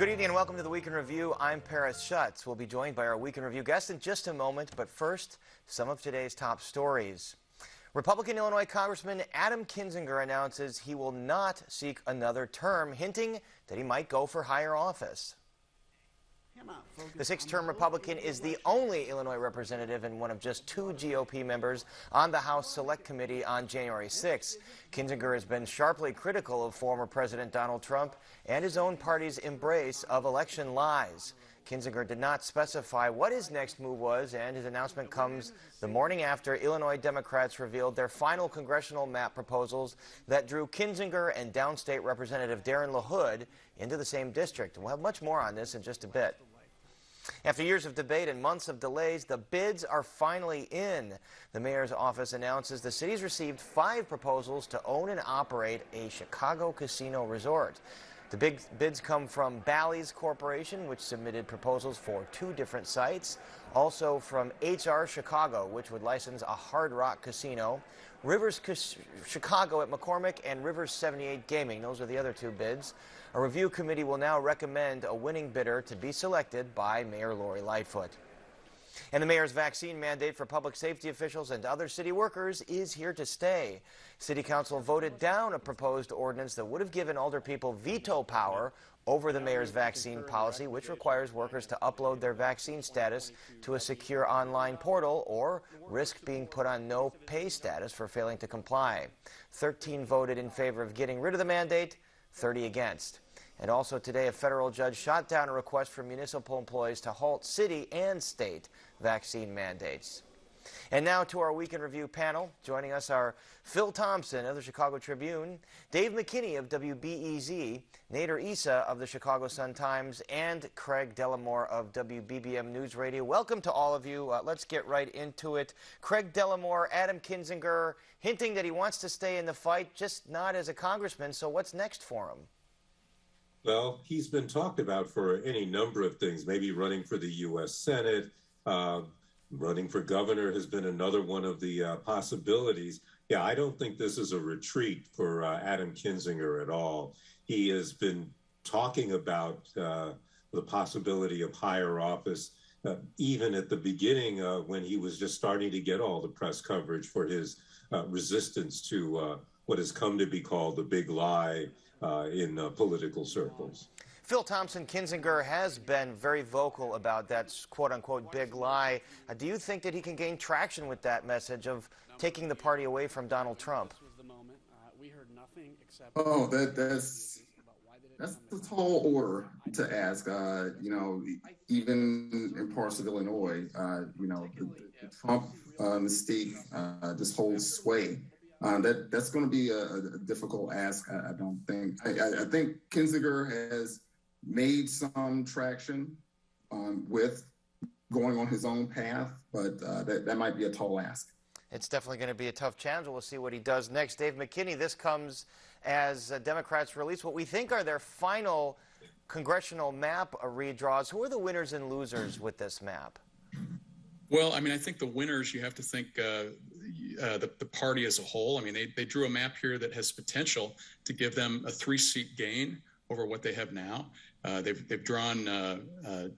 Good evening and welcome to the Week in Review. I'm Paris Schutz. We'll be joined by our Week in Review guest in just a moment, but first, some of today's top stories. Republican Illinois Congressman Adam Kinzinger announces he will not seek another term, hinting that he might go for higher office. The six-term Republican is the only Illinois representative and one of just two GOP members on the House Select Committee on January 6. Kinzinger has been sharply critical of former President Donald Trump and his own party's embrace of election lies. Kinzinger did not specify what his next move was, and his announcement comes the morning after Illinois Democrats revealed their final congressional map proposals that drew Kinzinger and downstate Representative Darren LaHood into the same district. We'll have much more on this in just a bit. After years of debate and months of delays, the bids are finally in. The mayor's office announces the city's received 5 proposals to own and operate a Chicago casino resort. The big bids come from Bally's Corporation, which submitted proposals for 2 different sites. Also from HR Chicago, which would license a Hard Rock casino. Rivers Chicago at McCormick and Rivers 78 Gaming. Those are the other 2 bids. A review committee will now recommend a winning bidder to be selected by Mayor Lori Lightfoot. And the mayor's vaccine mandate for public safety officials and other city workers is here to stay. City Council voted down a proposed ordinance that would have given alderpeople veto power over the mayor's vaccine policy, which requires workers to upload their vaccine status to a secure online portal or risk being put on no pay status for failing to comply. 13 voted in favor of getting rid of the mandate, 30 against. And also today, a federal judge shot down a request for municipal employees to halt city and state vaccine mandates. And now to our Week in Review panel. Joining us are Phil Thompson of the Chicago Tribune, Dave McKinney of WBEZ, Nader Issa of the Chicago Sun-Times, and Craig Dellamore of WBBM News Radio. Welcome to all of you. Let's get right into it. Craig Dellamore, Adam Kinzinger, hinting that he wants to stay in the fight, just not as a congressman. So what's next for him? Well, he's been talked about for any number of things, maybe running for the U.S. Senate, running for governor has been another one of the possibilities. Yeah, I don't think this is a retreat for Adam Kinzinger at all. He has been talking about the possibility of higher office, even at the beginning when he was just starting to get all the press coverage for his resistance to what has come to be called the big lie in political circles. Phil Thompson, Kinzinger has been very vocal about that quote-unquote big lie. Do you think that he can gain traction with that message of taking the party away from Donald Trump? Oh, that's a tall order to ask. You know, even in parts of Illinois, you know, the Trump mystique just holds sway. That's going to be a difficult ask. I don't think. I think Kinzinger has made some traction with going on his own path, but that might be a tall ask. It's definitely going to be a tough challenge. We'll see what he does next. Dave McKinney, this comes as Democrats release what we think are their final congressional map redraws. Who are the winners and losers with this map? Well, I mean, I think the winners, you have to think the party as a whole. I mean, they drew a map here that has potential to give them a 3-seat gain over what they have now. They've drawn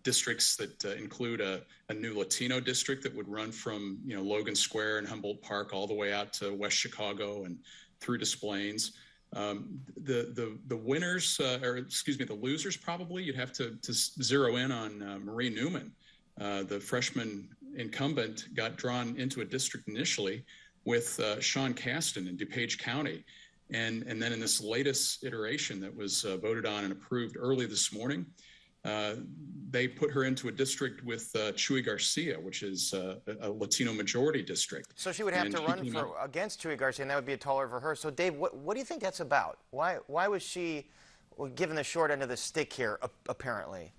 districts that include a new Latino district that would run from Logan Square and Humboldt Park all the way out to West Chicago and through Des Plaines. The winners, or excuse me, the losers probably you'd have to zero in on Marie Newman. The freshman incumbent got drawn into a district initially with Sean Casten in DuPage County. And then in this latest iteration that was voted on and approved early this morning, they put her into a district with Chuy Garcia, which is a Latino majority district. So she would have to run against Chuy Garcia, and that would be a taller for her. So, Dave, what do you think that's about? Why was she given the short end of the stick here, apparently?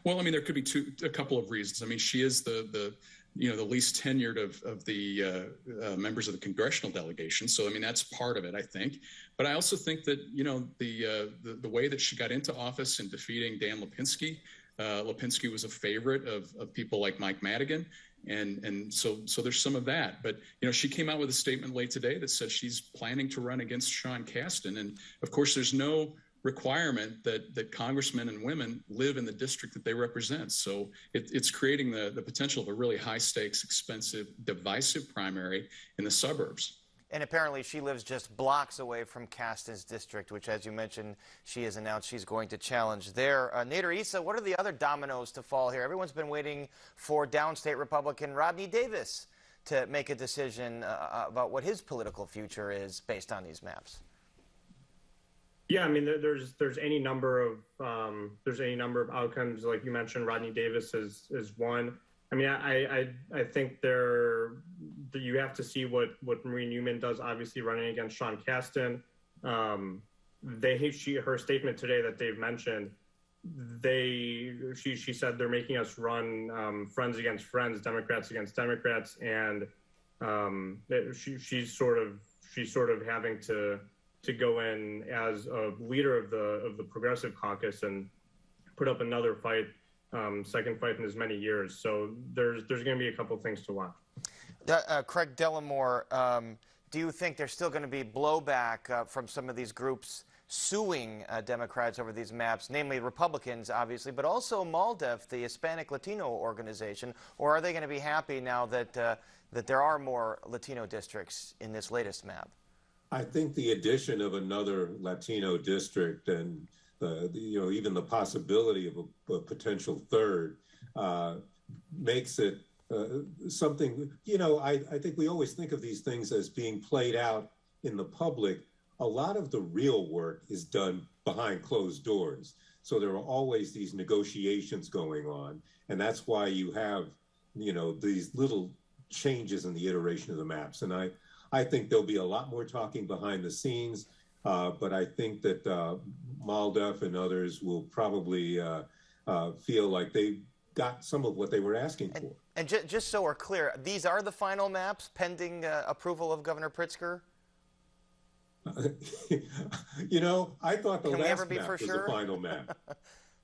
Well, I mean, there could be a couple of reasons. I mean, she is the least tenured of the members of the congressional delegation. So, I mean, that's part of it, I think. But I also think that, the way that she got into office in defeating Dan Lipinski, Lipinski was a favorite of people like Mike Madigan. And so there's some of that. But, she came out with a statement late today that said she's planning to run against Sean Casten. And, of course, there's no requirement that congressmen and women live in the district that they represent. So it's creating the potential of a really high stakes, expensive, divisive primary in the suburbs. And apparently she lives just blocks away from Casten's district, which, as you mentioned, she has announced she's going to challenge there. Nader Issa, what are the other dominoes to fall here? Everyone's been waiting for downstate Republican Rodney Davis to make a decision about what his political future is based on these maps. Yeah, I mean, there's any number of outcomes. Like you mentioned, Rodney Davis is one. I mean, I think you have to see what Marie Newman does, obviously running against Sean Casten. Her statement today that they've mentioned, she said they're making us run friends against friends, Democrats against Democrats, and she's sort of having to go in as a leader of the Progressive Caucus and put up another fight. Second fight in as many years. So there's going to be a couple things to watch. Craig Dellamore, do you think there's still going to be blowback from some of these groups suing Democrats over these maps, namely Republicans, obviously, but also MALDEF, the Hispanic Latino organization, or are they going to be happy now that there are more Latino districts in this latest map? I think the addition of another Latino district and even the possibility of a potential third makes it something. I think we always think of these things as being played out in the public. A lot of the real work is done behind closed doors. So there are always these negotiations going on, and that's why you have these little changes in the iteration of the maps. And I think there'll be a lot more talking behind the scenes. But I think that MALDEF and others will probably feel like they got some of what they were asking for. And just so we're clear, these are the final maps pending approval of Governor Pritzker? I thought the last map was sure? the final map.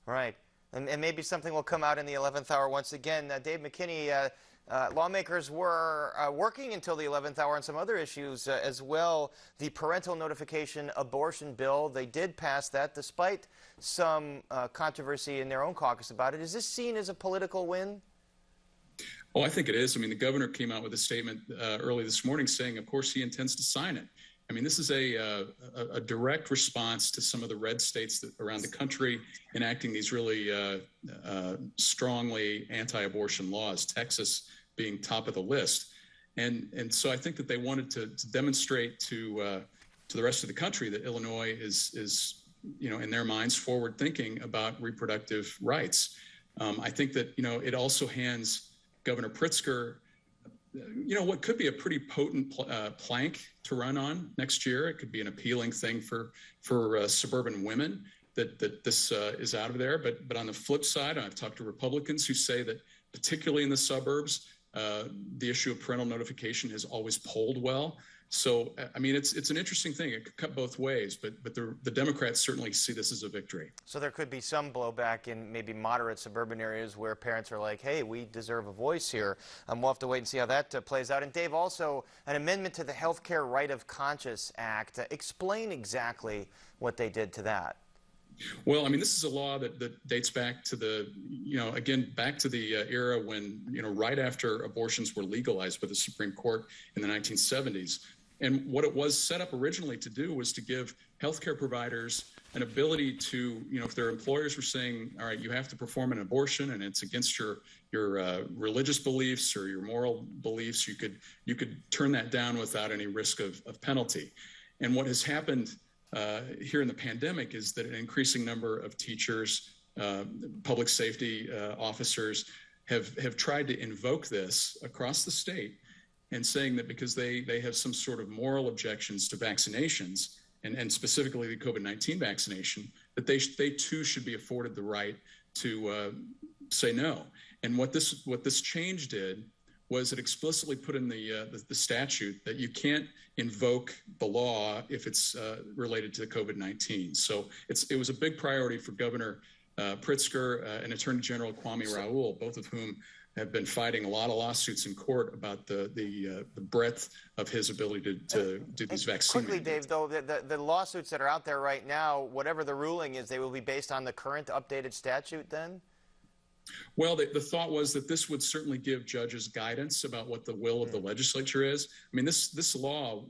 Right. And maybe something will come out in the 11th hour once again. Dave McKinney, lawmakers were working until the 11th hour on some other issues as well. The parental notification abortion bill, they did pass that despite some controversy in their own caucus about it. Is this seen as a political win? Oh, I think it is. I mean, the governor came out with a statement early this morning saying, of course, he intends to sign it. I mean, this is a direct response to some of the red states around the country enacting these really strongly anti-abortion laws, Texas being top of the list. And so I think that they wanted to demonstrate to the rest of the country that Illinois is in their minds, forward thinking about reproductive rights. I think that, it also hands Governor Pritzker what could be a pretty potent plank to run on next year. It could be an appealing thing for suburban women that this is out of there. But on the flip side, I've talked to Republicans who say that particularly in the suburbs, the issue of parental notification has always polled well. So, I mean, it's an interesting thing. It could cut both ways, but the Democrats certainly see this as a victory. So there could be some blowback in maybe moderate suburban areas where parents are like, hey, we deserve a voice here. We'll have to wait and see how that plays out. And Dave, also an amendment to the Healthcare Right of Conscience Act. Explain exactly what they did to that. Well, I mean, this is a law that dates back to back to the era when, right after abortions were legalized by the Supreme Court in the 1970s. And what it was set up originally to do was to give healthcare providers an ability to, if their employers were saying, all right, you have to perform an abortion and it's against your religious beliefs or your moral beliefs, you could turn that down without any risk of penalty. And what has happened here in the pandemic is that an increasing number of teachers, public safety officers have tried to invoke this across the state and saying that because they have some sort of moral objections to vaccinations and specifically the COVID-19 vaccination, that they too should be afforded the right to say no. And what this change did was it explicitly put in the statute that you can't invoke the law if it's related to the COVID-19. So it was a big priority for Governor Pritzker and Attorney General Kwame Raoul, both of whom have been fighting a lot of lawsuits in court about the breadth of his ability to do these vaccine Quickly, mandates. Dave, though, the lawsuits that are out there right now, whatever the ruling is, they will be based on the current updated statute then? Well, the thought was that this would certainly give judges guidance about what the will of the legislature is. I mean, this law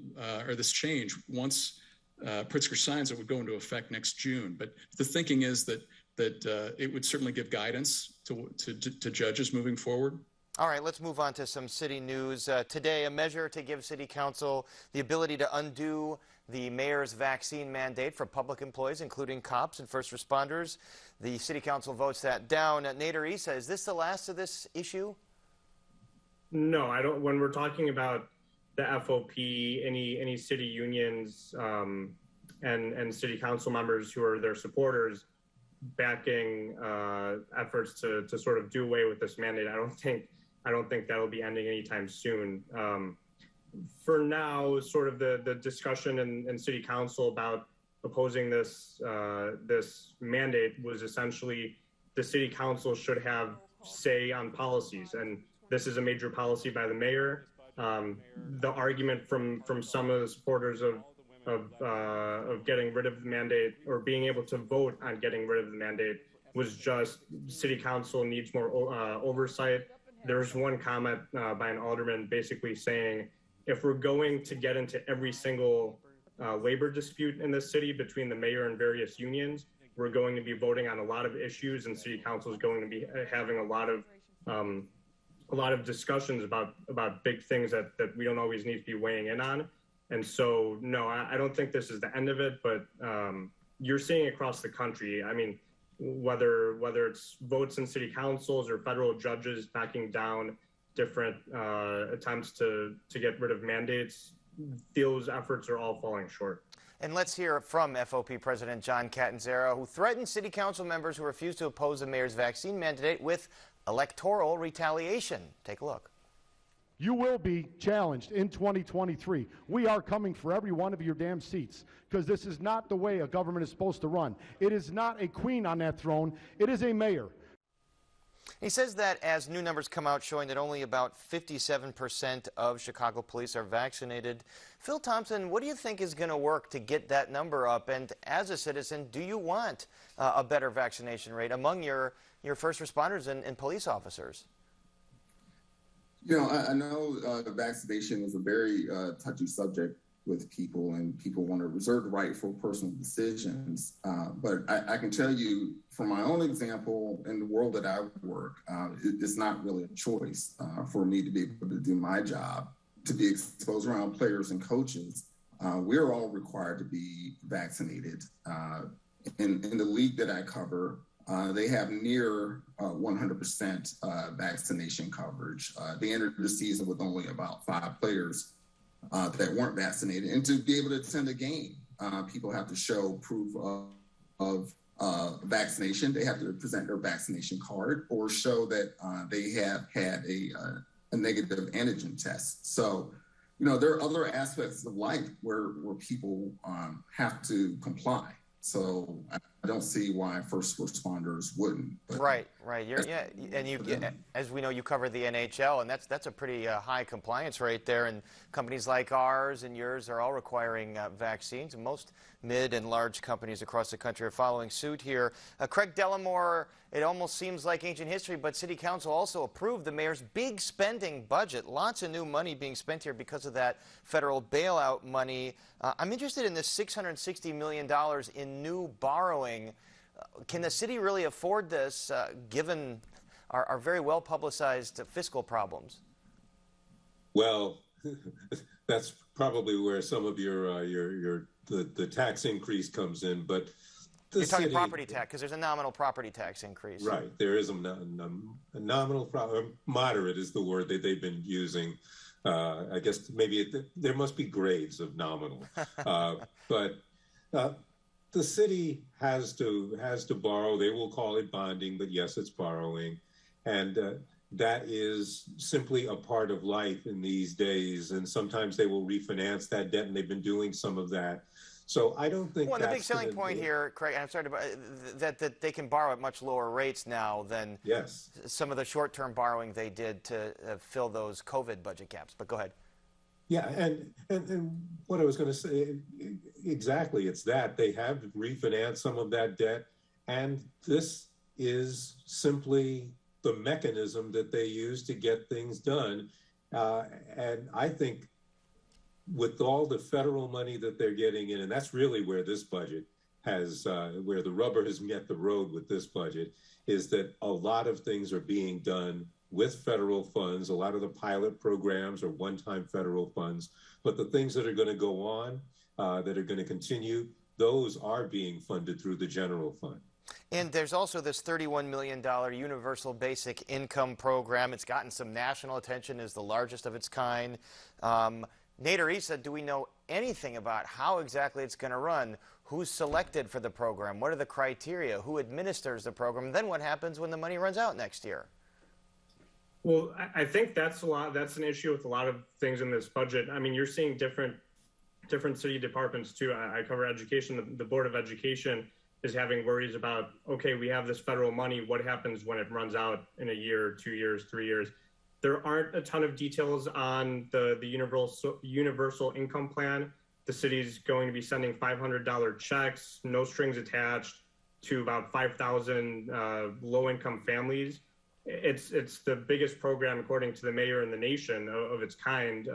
or this change, once Pritzker signs it, would go into effect next June. But the thinking is that it would certainly give guidance to judges moving forward. All right, let's move on to some city news. Today, a measure to give city council the ability to undo the mayor's vaccine mandate for public employees, including cops and first responders. The city council votes that down. Nader Issa, is this the last of this issue? No, I don't. When we're talking about the FOP, any city unions and city council members who are their supporters backing efforts to sort of do away with this mandate, I don't think that'll be ending anytime soon. For now, sort of the discussion in city council about opposing this mandate was essentially the city council should have say on policies, and this is a major policy by the mayor. The argument from some of the supporters of getting rid of the mandate or being able to vote on getting rid of the mandate was just city council needs more oversight. There's one comment by an alderman basically saying, if we're going to get into every single labor dispute in this city between the mayor and various unions, we're going to be voting on a lot of issues, and city council is going to be having a lot of discussions about big things that we don't always need to be weighing in on. And so, no, I don't think this is the end of it, but you're seeing across the country. I mean, whether it's votes in city councils or federal judges backing down different attempts to get rid of mandates, those efforts are all falling short. And let's hear from FOP President John Casten, who threatened city council members who refused to oppose the mayor's vaccine mandate with electoral retaliation. Take a look. You will be challenged in 2023. We are coming for every one of your damn seats, because this is not the way a government is supposed to run. It is not a queen on that throne. It is a mayor. He says that as new numbers come out showing that only about 57% of Chicago police are vaccinated. Phil Thompson, what do you think is going to work to get that number up? And as a citizen, do you want a better vaccination rate among your first responders and police officers? You know, I know the vaccination is a very touchy subject with people, and people want to reserve the right for personal decisions. But I can tell you from my own example in the world that I work, it's not really a choice for me to be able to do my job, to be exposed around players and coaches. We're all required to be vaccinated. In the league that I cover, they have near 100% vaccination coverage. They entered the season with only about 5 players that weren't vaccinated. And to be able to attend a game, people have to show proof of vaccination. They have to present their vaccination card or show that they have had a negative antigen test. So, you know, there are other aspects of life where people have to comply. So I don't see why first responders wouldn't. Right. Yeah, and as we know, you cover the NHL, and that's a pretty high compliance rate there. And companies like ours and yours are all requiring vaccines, and most mid and large companies across the country are following suit here. Craig Dellamore, it almost seems like ancient history, but City Council also approved the mayor's big spending budget. Lots of new money being spent here because of that federal bailout money. I'm interested in this $660 million in new borrowing. Can the city really afford this, given our very well-publicized fiscal problems? Well, that's probably where some of the tax increase comes in, but you're talking property tax, because there's a nominal property tax increase. Right, there is a nominal, moderate is the word that they've been using. I guess maybe there must be grades of nominal, but the city has to borrow. They will call it bonding, but yes, it's borrowing, and that is simply a part of life in these days. And sometimes they will refinance that debt, and they've been doing some of that. So I don't think well, the big that's selling point here, Craig, and I'm sorry to, that they can borrow at much lower rates now than yes. some of the short-term borrowing they did to fill those COVID budget gaps. But go ahead. Yeah, and what I was going to say, exactly, it's that they have refinanced some of that debt, and this is simply the mechanism that they use to get things done. And I think with all the federal money that they're getting in, and that's really where this budget has, where the rubber has met the road with this budget, is that a lot of things are being done with federal funds. A lot of the pilot programs are one-time federal funds, but the things that are going to go on, that are going to continue, those are being funded through the general fund. And there's also this $31 million universal basic income program. It's gotten some national attention as the largest of its kind. Nader Issa, do we know anything about how exactly it's going to run? Who's selected for the program? What are the criteria? Who administers the program? And then what happens when the money runs out next year? Well, I think that's an issue with a lot of things in this budget. I mean, you're seeing different city departments too. I cover education. The Board of Education is having worries about, okay, we have this federal money. What happens when it runs out in a year, 2 years, 3 years? There aren't a ton of details on the universal income plan. The city's going to be sending $500 checks, no strings attached, to about 5,000 low-income families. It's the biggest program, according to the mayor in the nation, of its kind.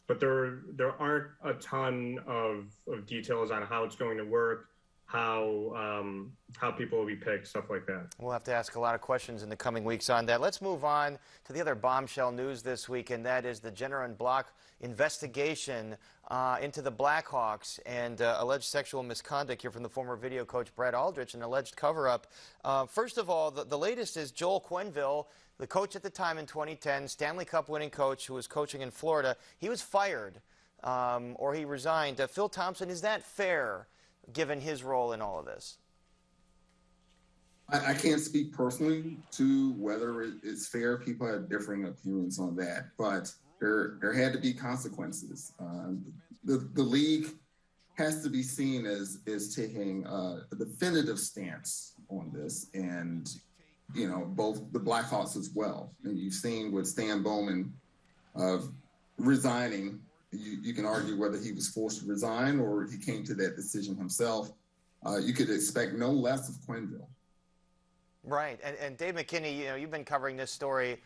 But there aren't a ton of details on how it's going to work, how people will be picked, stuff like that. We'll have to ask a lot of questions in the coming weeks on that. Let's move on to the other bombshell news this week, and that is the Jenner and Block investigation into the Blackhawks and alleged sexual misconduct here from the former video coach Brad Aldrich, an alleged cover-up. First of all, the latest is Joel Quenneville, the coach at the time in 2010, Stanley Cup winning coach who was coaching in Florida. He was fired, or he resigned. Phil Thompson, is that fair, given his role in all of this? I can't speak personally to whether it's fair. People have differing opinions on that, but there had to be consequences. The league has to be seen as taking a definitive stance on this, and both the Blackhawks as well. And you've seen with Stan Bowman resigning. You can argue whether he was forced to resign or he came to that decision himself. You could expect no less of Quenneville. Right, and Dave McKinney, you've been covering this story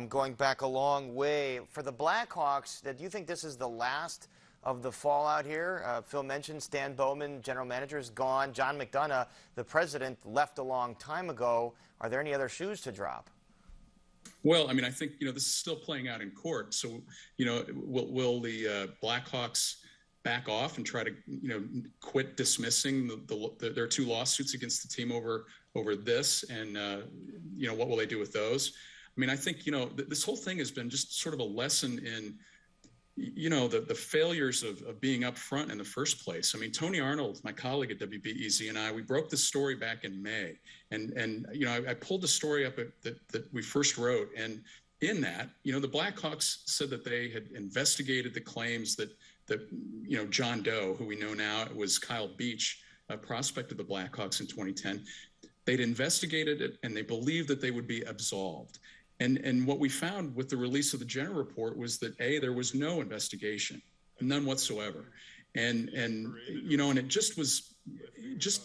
going back a long way. For the Blackhawks, do you think this is the last of the fallout here? Phil mentioned Stan Bowman, general manager, is gone. John McDonough, the president, left a long time ago. Are there any other shoes to drop? Well, I mean, I think, this is still playing out in court. So, will the Blackhawks back off and try to, quit dismissing their two lawsuits against the team over this? And, what will they do with those? I mean, I think, this whole thing has been just sort of a lesson in, the failures of being up front in the first place. I mean, Tony Arnold, my colleague at WBEZ, and we broke this story back in May. And I pulled the story up that we first wrote. And in that, the Blackhawks said that they had investigated the claims that John Doe, who we know now was Kyle Beach, a prospect of the Blackhawks in 2010, they'd investigated it and they believed that they would be absolved. And what we found with the release of the Jenner report was that there was no investigation, none whatsoever. And it just was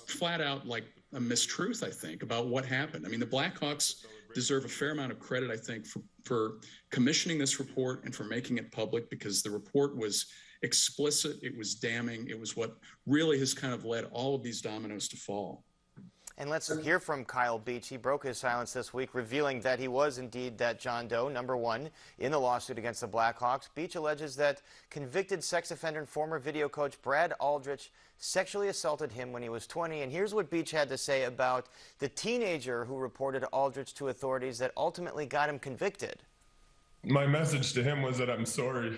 flat out like a mistruth, I think, about what happened. I mean, the Blackhawks deserve a fair amount of credit, I think, for commissioning this report and for making it public, because the report was explicit, it was damning, it was what really has kind of led all of these dominoes to fall. And let's hear from Kyle Beach. He broke his silence this week, revealing that he was indeed that John Doe, number one, in the lawsuit against the Blackhawks. Beach alleges that convicted sex offender and former video coach Brad Aldrich sexually assaulted him when he was 20. And here's what Beach had to say about the teenager who reported Aldrich to authorities that ultimately got him convicted. My message to him was that I'm sorry,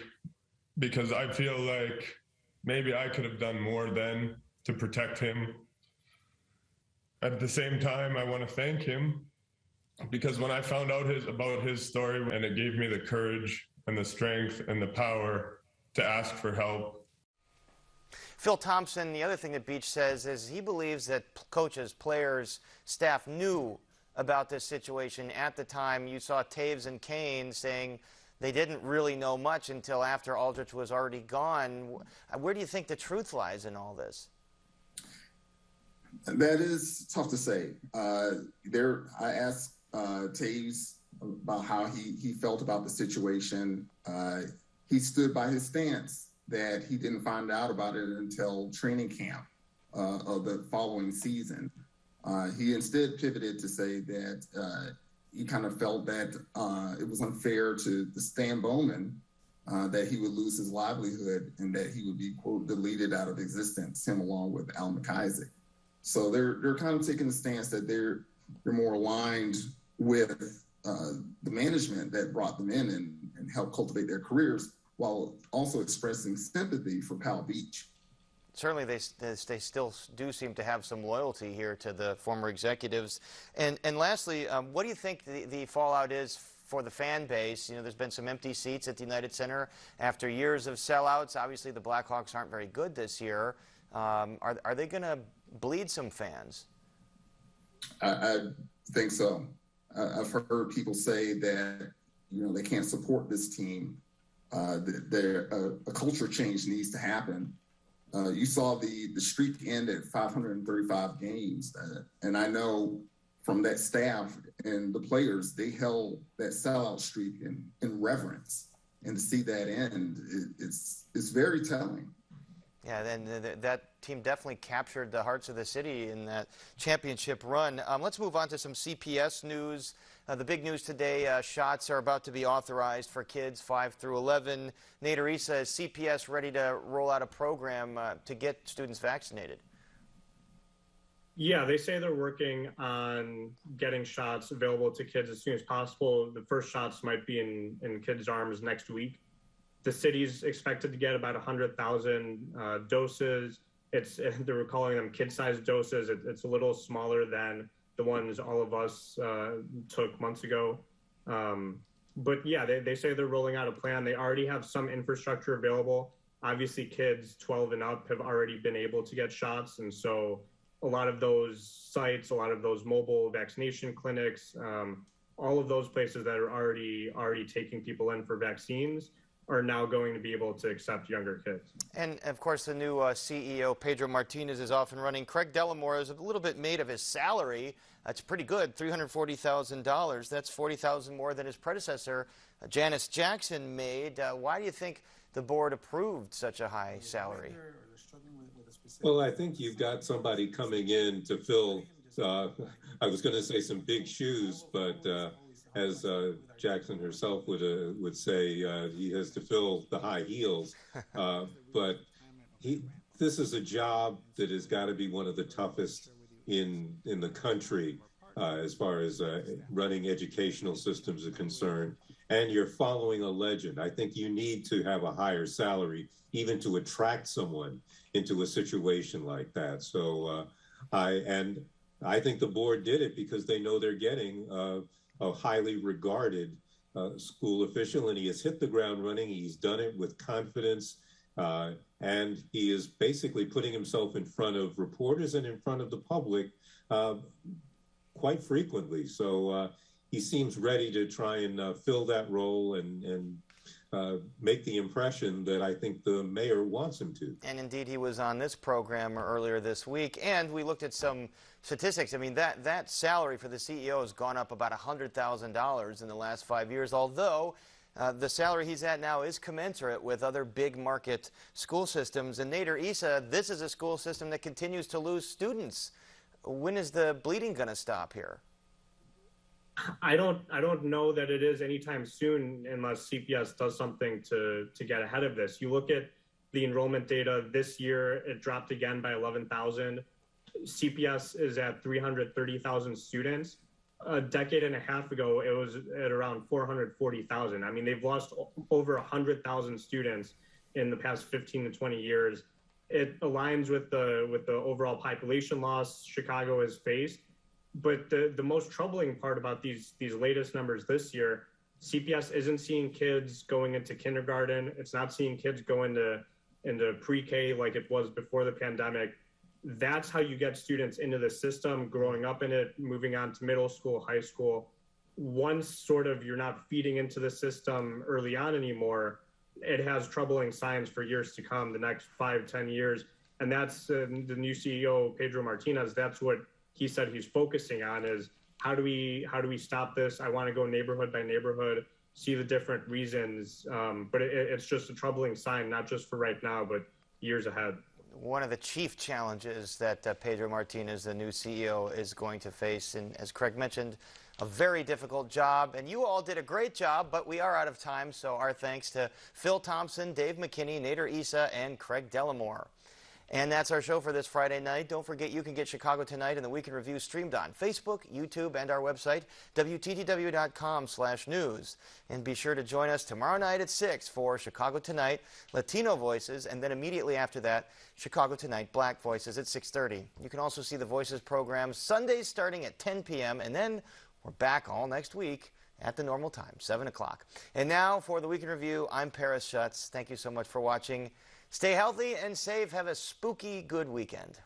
because I feel like maybe I could have done more then to protect him. At the same time, I want to thank him, because when I found out about his story, and it gave me the courage and the strength and the power to ask for help. Phil Thompson, the other thing that Beach says is he believes that coaches, players, staff knew about this situation at the time. You saw Taves and Kane saying they didn't really know much until after Aldrich was already gone. Where do you think the truth lies in all this? That is tough to say. I asked Taves about how he felt about the situation. He stood by his stance that he didn't find out about it until training camp of the following season. He instead pivoted to say that he kind of felt that it was unfair to Stan Bowman, that he would lose his livelihood and that he would be, quote, deleted out of existence, him along with Al McIsaac. So they're kind of taking the stance that they're more aligned with the management that brought them in and helped cultivate their careers, while also expressing sympathy for Pal Beach. Certainly, they still do seem to have some loyalty here to the former executives. And lastly, what do you think the fallout is for the fan base? You know, there's been some empty seats at the United Center after years of sellouts. Obviously, the Blackhawks aren't very good this year. Are they going to bleed some fans? I think so. I've heard people say that, you know, they can't support this team. A culture change needs to happen. You saw the streak end at 535 games. And I know from that staff and the players, they held that sellout streak in reverence. And to see that end, it's very telling. Yeah, and that team definitely captured the hearts of the city in that championship run. Let's move on to some CPS news. The big news today, shots are about to be authorized for kids 5 through 11. Nader Issa, is CPS ready to roll out a program to get students vaccinated? Yeah, they say they're working on getting shots available to kids as soon as possible. The first shots might be in kids' arms next week. The city's expected to get about 100,000 doses. They were calling them kid-sized doses. It's a little smaller than the ones all of us took months ago. But yeah, they say they're rolling out a plan. They already have some infrastructure available. Obviously, kids 12 and up have already been able to get shots. And so a lot of those sites, a lot of those mobile vaccination clinics, all of those places that are already taking people in for vaccines are now going to be able to accept younger kids. And of course, the new CEO, Pedro Martinez, is off and running. Craig Dellamore is a little bit made of his salary. That's pretty good, $340,000. That's $40,000 more than his predecessor, Janice Jackson, made. Why do you think the board approved such a high salary? Well, I think you've got somebody coming in to fill, I was going to say some big shoes, but as Jackson herself would say, he has to fill the high heels. But this is a job that has got to be one of the toughest in the country as far as running educational systems are concerned. And you're following a legend. I think you need to have a higher salary even to attract someone into a situation like that. So I think the board did it because they know they're getting a highly regarded school official, and he has hit the ground running. He's done it with confidence, and he is basically putting himself in front of reporters and in front of the public quite frequently. So he seems ready to try and fill that role and make the impression that I think the mayor wants him to. And indeed, he was on this program earlier this week, and we looked at some statistics. I mean, that salary for the CEO has gone up about $100,000 in the last 5 years, although the salary he's at now is commensurate with other big market school systems. And Nader Issa, this is a school system that continues to lose students. When is the bleeding going to stop here? I don't know that it is anytime soon unless CPS does something to get ahead of this. You look at the enrollment data this year, it dropped again by 11,000. CPS is at 330,000 students. A decade and a half ago, it was at around 440,000. I mean, they've lost over 100,000 students in the past 15 to 20 years. It aligns with the overall population loss Chicago has faced. But the most troubling part about these latest numbers this year, CPS isn't seeing kids going into kindergarten. It's not seeing kids go into into pre-K like it was before the pandemic. That's how you get students into the system, growing up in it, moving on to middle school, high school. Once sort of you're not feeding into the system early on anymore, it has troubling signs for years to come, the next 5-10 years. And that's the new CEO, Pedro Martinez, that's what he said he's focusing on, is how do we stop this? I want to go neighborhood by neighborhood, see the different reasons. But it's just a troubling sign, not just for right now, but years ahead. One of the chief challenges that Pedro Martinez, the new CEO, is going to face, and as Craig mentioned, a very difficult job. And you all did a great job, but we are out of time, so our thanks to Phil Thompson, Dave McKinney, Nader Issa, and Craig Delamore. And that's our show for this Friday night. Don't forget, you can get Chicago Tonight and the Week in Review streamed on Facebook, YouTube, and our website, WTTW.com/news. And be sure to join us tomorrow night at 6 for Chicago Tonight, Latino Voices, and then immediately after that, Chicago Tonight, Black Voices at 6:30. You can also see the Voices program Sundays starting at 10 p.m., and then we're back all next week at the normal time, 7 o'clock. And now for the Week in Review, I'm Paris Schutz. Thank you so much for watching. Stay healthy and safe. Have a spooky good weekend.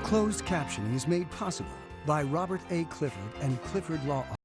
Closed captioning is made possible by Robert A. Clifford and Clifford Law